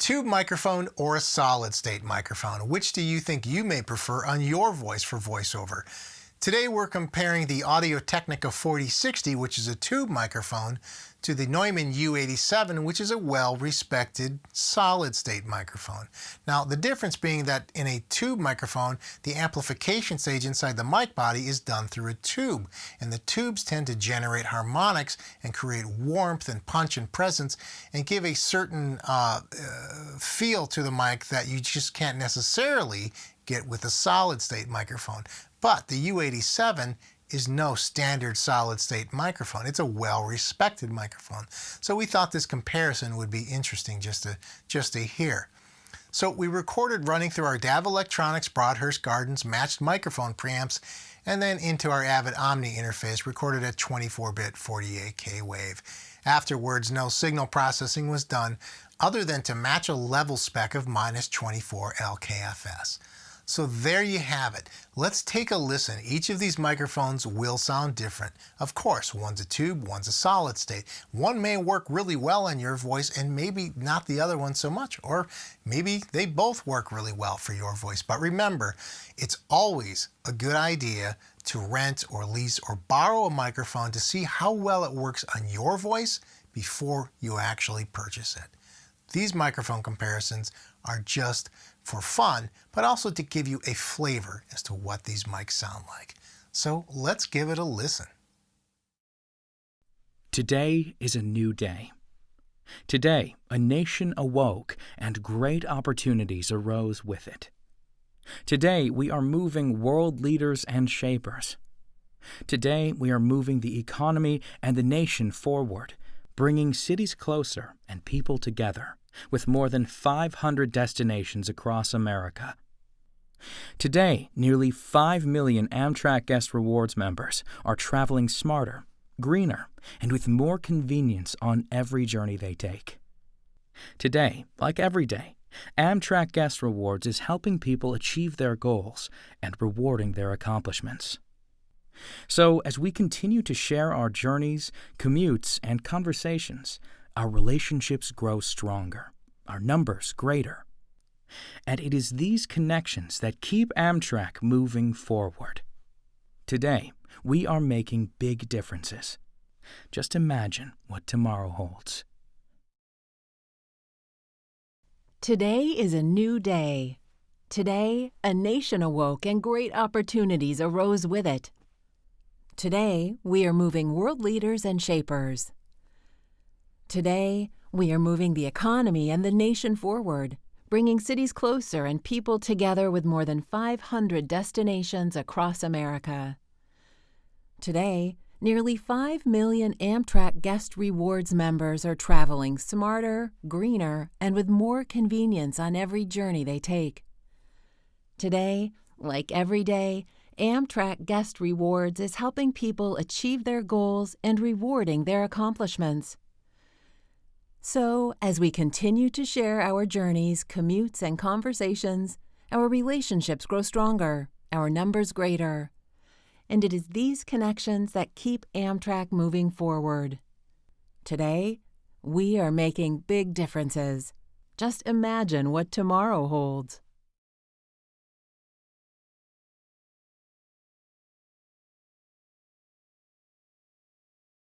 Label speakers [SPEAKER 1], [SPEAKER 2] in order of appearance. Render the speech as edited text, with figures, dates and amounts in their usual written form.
[SPEAKER 1] tube microphone or a solid-state microphone? Which do you think you may prefer on your voice for voiceover? Today we're comparing the Audio-Technica 4060, which is a tube microphone, to the Neumann U87, which is a well-respected solid-state microphone. Now, the difference being that in a tube microphone, the amplification stage inside the mic body is done through a tube, and the tubes tend to generate harmonics and create warmth and punch and presence and give a certain feel to the mic that you just can't necessarily get with a solid-state microphone. But the U87 is no standard solid-state microphone. It's a well-respected microphone. So we thought this comparison would be interesting just to hear. So we recorded running through our DAV Electronics Broadhurst Gardens matched microphone preamps and then into our Avid Omni interface recorded at 24-bit 48K wave. Afterwards, no signal processing was done other than to match a level spec of -24 LKFS. So there you have it. Let's take a listen. Each of these microphones will sound different. Of course, one's a tube, one's a solid state. One may work really well on your voice and maybe not the other one so much, or maybe they both work really well for your voice. But remember, it's always a good idea to rent or lease or borrow a microphone to see how well it works on your voice before you actually purchase it. These microphone comparisons are just for fun, but also to give you a flavor as to what these mics sound like. So let's give it a listen.
[SPEAKER 2] Today is a new day. Today, a nation awoke and great opportunities arose with it. Today, we are moving world leaders and shapers. Today, we are moving the economy and the nation forward, bringing cities closer and people together, with more than 500 destinations across America. Today, nearly 5 million Amtrak Guest Rewards members are traveling smarter, greener, and with more convenience on every journey they take. Today, like every day, Amtrak Guest Rewards is helping people achieve their goals and rewarding their accomplishments. So, as we continue to share our journeys, commutes, and conversations, our relationships grow stronger, our numbers greater. And it is these connections that keep Amtrak moving forward. Today, we are making big differences. Just imagine what tomorrow holds.
[SPEAKER 3] Today is a new day. Today, a nation awoke and great opportunities arose with it. Today, we are moving world leaders and shapers. Today, we are moving the economy and the nation forward, bringing cities closer and people together with more than 500 destinations across America. Today, nearly 5 million Amtrak Guest Rewards members are traveling smarter, greener, and with more convenience on every journey they take. Today, like every day, Amtrak Guest Rewards is helping people achieve their goals and rewarding their accomplishments. So, as we continue to share our journeys, commutes, and conversations, our relationships grow stronger, our numbers greater. And it is these connections that keep Amtrak moving forward. Today, we are making big differences. Just imagine what tomorrow holds.